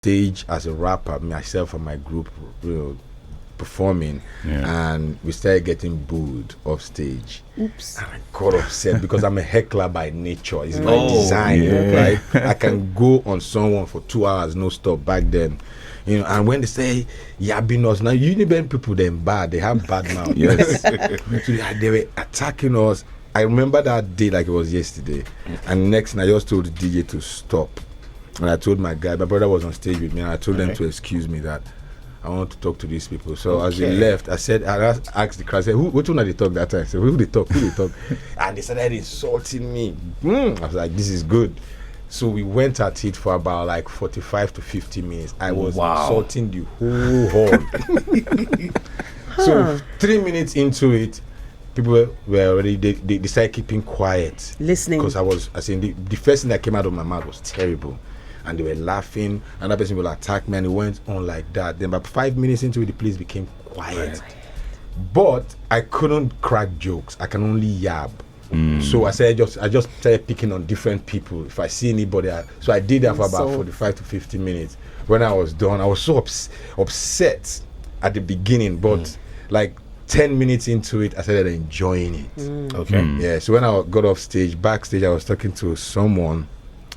stage as a rapper, myself and my group, performing, and we started getting booed off stage. Oops. And I got upset because I'm a heckler by nature. It's my design, right? I can go on someone for 2 hours, no stop back then. And when they say yabbing us, now Uniben people, they're bad. They have bad mouth. Yes. They were attacking us. I remember that day like it was yesterday. And next thing I just told the DJ to stop. And I told my brother was on stage with me, and I told them to excuse me that I want to talk to these people. So as they left, I asked the crowd, I said, which one did they talk that time? I said, who they talk? And they started insulting me. I was like, this is good. So we went at it for about like 45 to 50 minutes. I was insulting the whole hall. So 3 minutes into it, people were already, they started keeping quiet. Listening. Because the first thing that came out of my mouth was terrible. And they were laughing. Another person will attack me, and it went on like that. Then about 5 minutes into it, the place became quiet. But I couldn't crack jokes. I can only yab. So I just started picking on different people. If I see anybody, so I did that for about 45 to 50 minutes. When I was done, I was so upset at the beginning, but like 10 minutes into it, I started enjoying it. Okay. Yeah. So when I got off stage, backstage, I was talking to someone.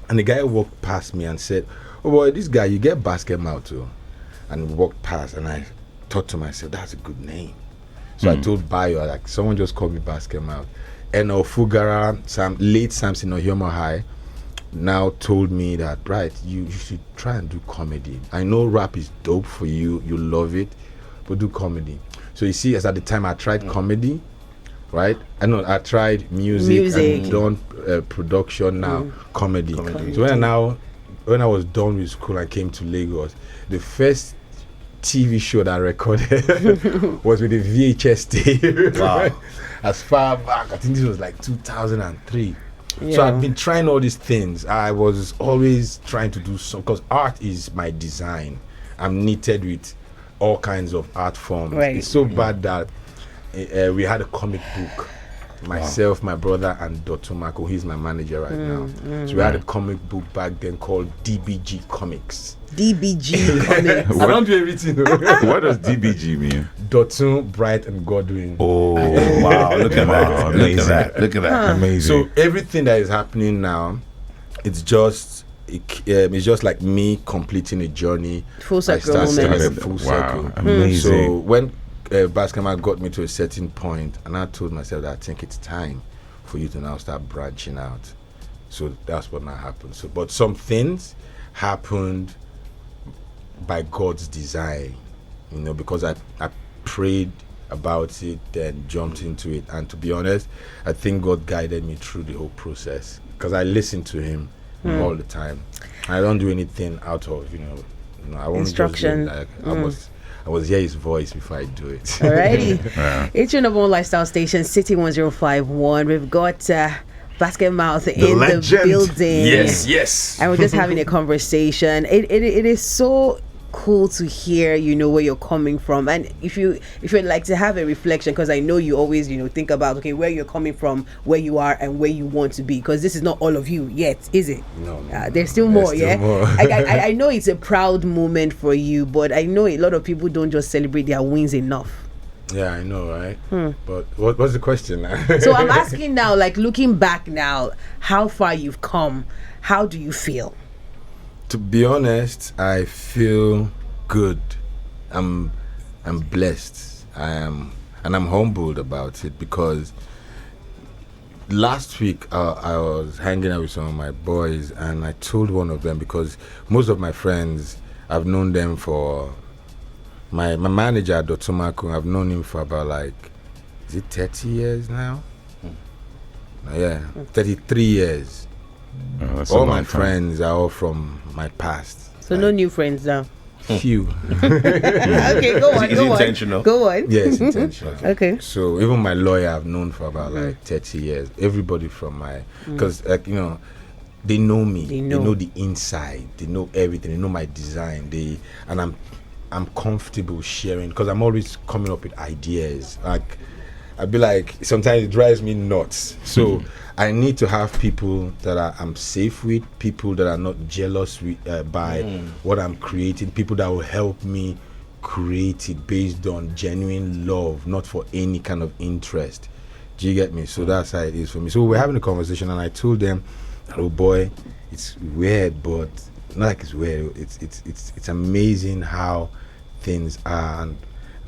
And the guy walked past me and said, "Oh boy, this guy, you get basket mouth too." And we walked past, and I thought to myself, that's a good name. So I told Bayo, like, someone just called me basket mouth. And Fugara, late Samson Ohioma High, now told me that, right, you should try and do comedy. I know rap is dope for you, you love it, but do comedy. So you see, as at the time I tried comedy, right? I tried music. And done production, now comedy. So when I was done with school and came to Lagos, the first TV show that I recorded was with the VHS tape. Wow. As far back, I think this was like 2003. So I've been trying all these things. I was always trying to do some, because art is my design. I'm knitted with all kinds of art forms. Right. It's so bad that we had a comic book. Myself, my brother, and Dr. Marco, he's my manager right now. So we had a comic book back then called DBG Comics. DBG Comics. I don't do everything. What does DBG mean? Dotun, Bright, and Godwin. Oh, wow. Look at that. Amazing. Look at that. Amazing. So everything that is happening now, it's just like me completing a journey. Full circle. Full circle. Amazing. So when basketball got me to a certain point, and I told myself that I think it's time for you to now start branching out. So that's what now happened. So, but some things happened by God's design, because I prayed about it, then jumped into it. And to be honest, I think God guided me through the whole process, because I listen to Him all the time. I don't do anything out of I won't instruction. I was hear His voice before I do it. Alrighty. It's your number one lifestyle station, City 1051. We've got Basket Mouth in the building. Yes. And we're just having a conversation. It is so cool to hear, where you're coming from. And if you'd like to have a reflection, because I know you always, think about, where you're coming from, where you are, and where you want to be. Because this is not all of you yet, is it? No. There's still more, more. I know it's a proud moment for you, but I know a lot of people don't just celebrate their wins enough. Yeah, I know, right? But what's the question now? So I'm asking now, like looking back now, how far you've come, how do you feel? To be honest, I feel good. I'm blessed. And I'm humbled about it, because last week I was hanging out with some of my boys, and I told one of them, because most of my friends, I've known them for my manager, Dr. Marco, I've known him for about is it 30 years now? Yeah, 33 years. All my friends are all from my past. So no new friends now? Few. Okay, go on. Is it intentional? Go on. Yes, intentional. Okay. So even my lawyer I've known for about 30 years. Everybody from because they know me. They know the inside. They know everything. They know my design. I'm comfortable sharing, because I'm always coming up with ideas. I'd be like, sometimes it drives me nuts. So I need to have people that I'm safe with, people that are not jealous by what I'm creating, people that will help me create it based on genuine love, not for any kind of interest. Do you get me? So that's how it is for me. So we're having a conversation, and I told them, "Oh boy, it's weird, but not like it's weird. It's amazing how things are, and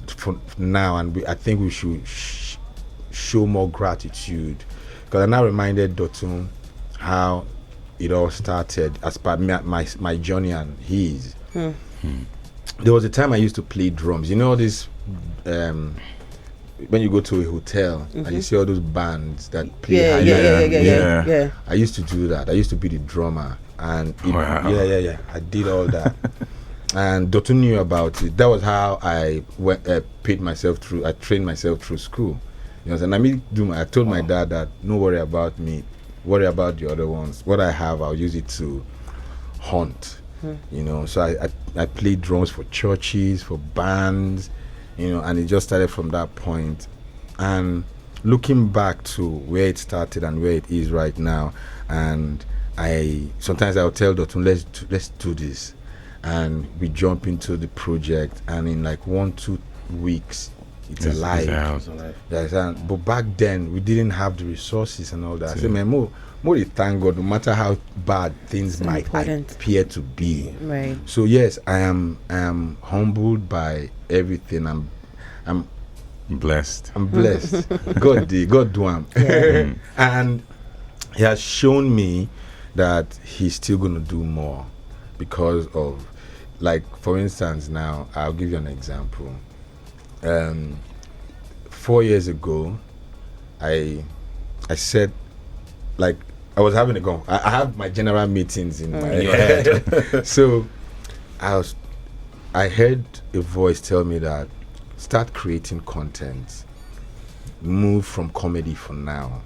for now, and I think we should show more gratitude." Because I now reminded Dotun how it all started as part my journey and his. There was a time I used to play drums. You know this. When you go to a hotel and you see all those bands that play yeah. I used to do that. I used to be the drummer, and I did all that. And Dotun knew about it. That was how I paid myself through. I trained myself through school. You know, I told my dad that no worry about me, worry about the other ones. What I have, I'll use it to hunt. You know, so I played drums for churches, for bands. You know, and it just started from that point. And looking back to where it started and where it is right now, and sometimes I'll tell Dotun, let's do this, and we jump into the project, and in like 1-2 weeks, it's alive. Yes, but back then we didn't have the resources and all that. I said, man, more thank God, no matter how bad things might appear to be. Right. So yes, I am humbled by everything. I'm blessed. I'm blessed. God do him. Yeah. And he has shown me that he's still gonna do more because of, like, for instance, now I'll give you an example. 4 years ago, I said, like, I was having a go. I have my general meetings in my head. So I heard a voice tell me that start creating content, move from comedy for now,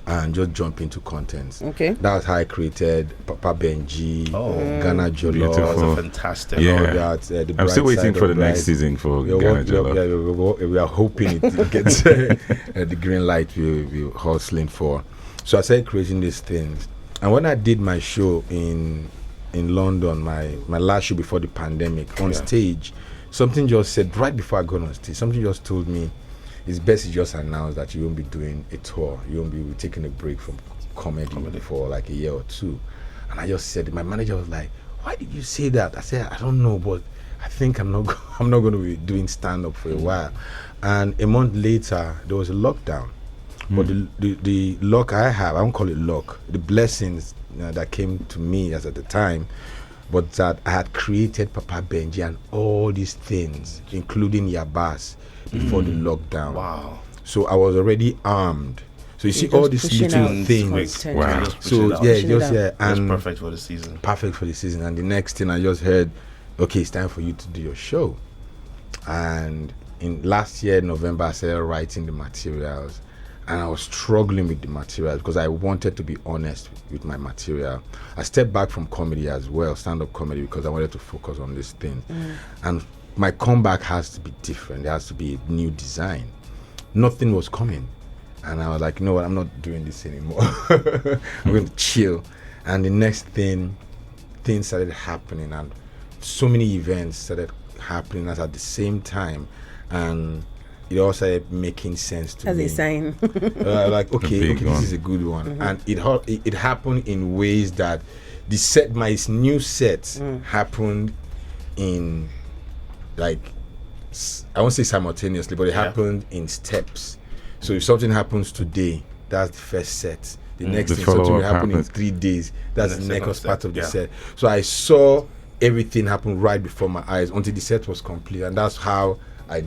and just jump into content. Okay. That was how I created Papa Benji, Ghana Jollof. Beautiful. That was a fantastic. Yeah. All that, the I'm still Bright waiting Side for of the next Life. season for Ghana Jollof. We are hoping it gets the green light we're hustling for. So I started creating these things. And when I did my show in London, my last show before the pandemic, on stage, something just said, right before I got on stage, something just told me, it's best to just announce that you won't be doing a tour. You won't be taking a break from comedy for like a year or two. And I just said, my manager was like, why did you say that? I said, I don't know, but I think I'm not going to be doing stand-up for a while. And a month later, there was a lockdown. But the luck I have, I won't call it luck, the blessings that came to me as at the time, but that I had created Papa Benji and all these things, including Yabas, before the lockdown. Wow. So I was already armed. So you see all these little things. Wow. So and and perfect for the season. Perfect for the season. And the next thing I just heard, okay, it's time for you to do your show. And in last year, November, I started writing the materials. And I was struggling with the material because I wanted to be honest with my material. I stepped back from comedy as well, stand-up comedy, because I wanted to focus on this thing. And my comeback has to be different. There has to be a new design. Nothing was coming. And I was like, you know what, I'm not doing this anymore. I'm going to chill. And the next thing, things started happening. And so many events started happening at the same time. And it all started making sense to me. As a sign. Like, okay, this is a good one. And it happened in ways that my new set happened in, like, I won't say simultaneously, but it happened in steps. So if something happens today, that's the first set. The next thing, something will happen in 3 days. That's the next part of the set. So I saw everything happen right before my eyes until the set was complete. And that's how I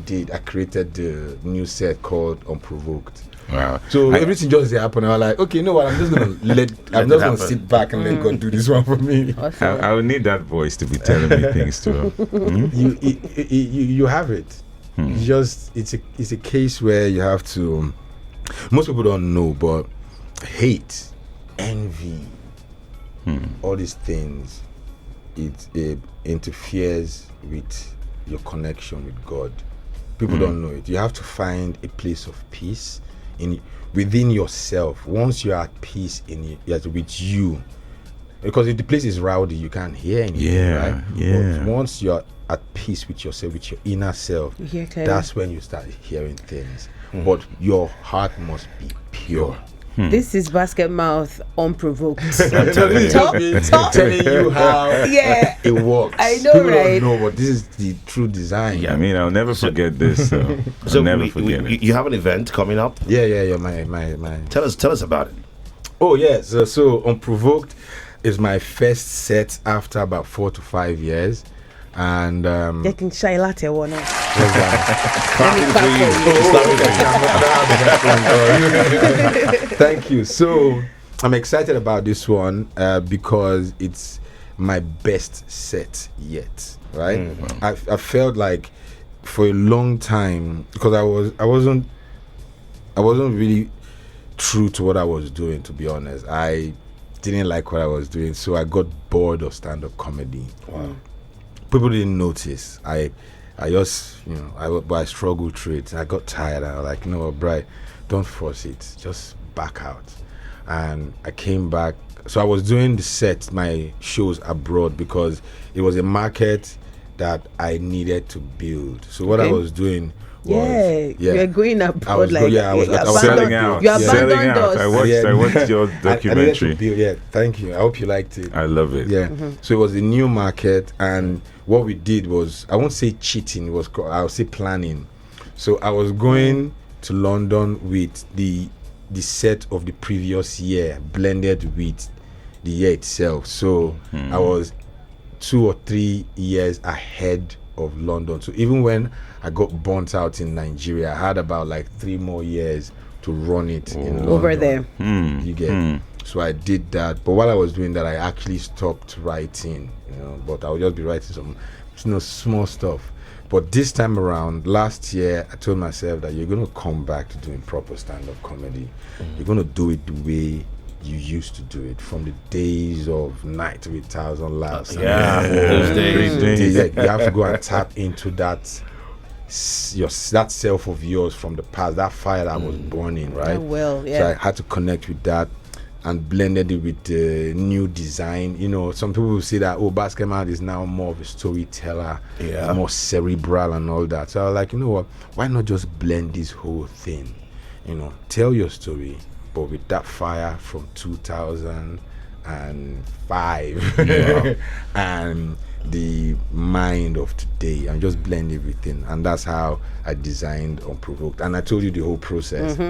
created the new set called Unprovoked. Wow. So everything just happened. I was like, okay, you know what? I'm just gonna sit back and let God do this one for me. Awesome. I would need that voice to be telling me things too. You have it. It's just it's a case where you have to. Most people don't know, but hate, envy, all these things, it interferes with your connection with God. People don't know it. You have to find a place of peace within yourself. Once you're at peace with you, because if the place is rowdy, you can't hear anything, right? But once you're at peace with yourself, with your inner self, You hear clearly. that's when you start hearing things. But your heart must be pure. This is Basket Mouth Unprovoked. I'm telling Talk. telling you how Yeah. it works. I know, People right? don't know, but this is the true design. I mean, I'll never forget this. So I'll never forget it. You have an event coming up. Yeah. My. Tell us about it. Oh yeah. So Unprovoked is my first set after about 4 to 5 years, and They can shy latte one. what's that? Clapping for you. Thank you. So I'm excited about this one because it's my best set yet. Right? I felt like for a long time, because I wasn't really true to what I was doing. To be honest, I didn't like what I was doing, so I got bored of stand-up comedy. Wow. People didn't notice. I just, but I struggled through it. I got tired. I was like, no, Brian, don't force it. Just back out. And I came back. So I was doing the set, my shows abroad, because it was a market that I needed to build. So what I Okay. was doing was, You're going abroad like I was Selling out. You Selling abandoned out. us. I watched your I needed to documentary. build, thank you. I hope you liked it. I love it. Yeah. So it was a new market, and what we did was, I won't say cheating, I would say planning. So I was going to London with the set of the previous year blended with the year itself. So I was 2 or 3 years ahead of London. So even when I got burnt out in Nigeria, I had about like 3 more years to run it in London. Over there. You get. So I did that, but while I was doing that, I actually stopped writing. But I would just be writing some, small stuff. But this time around, last year, I told myself that you're going to come back to doing proper stand-up comedy. You're going to do it the way you used to do it, from the days of Night with 1,000 Laughs. Those days. You have to go and tap into that self of yours from the past, that fire that was burning, right? Oh, well, yeah. So I had to connect with that and blended it with the new design. Some people will say that, Basket Mouth is now more of a storyteller, Yeah. more cerebral and all that. So I was like, you know what? Why not just blend this whole thing? Tell your story, but with that fire from 2005 and the mind of today, and just blend everything. And that's how I designed Unprovoked. And I told you the whole process.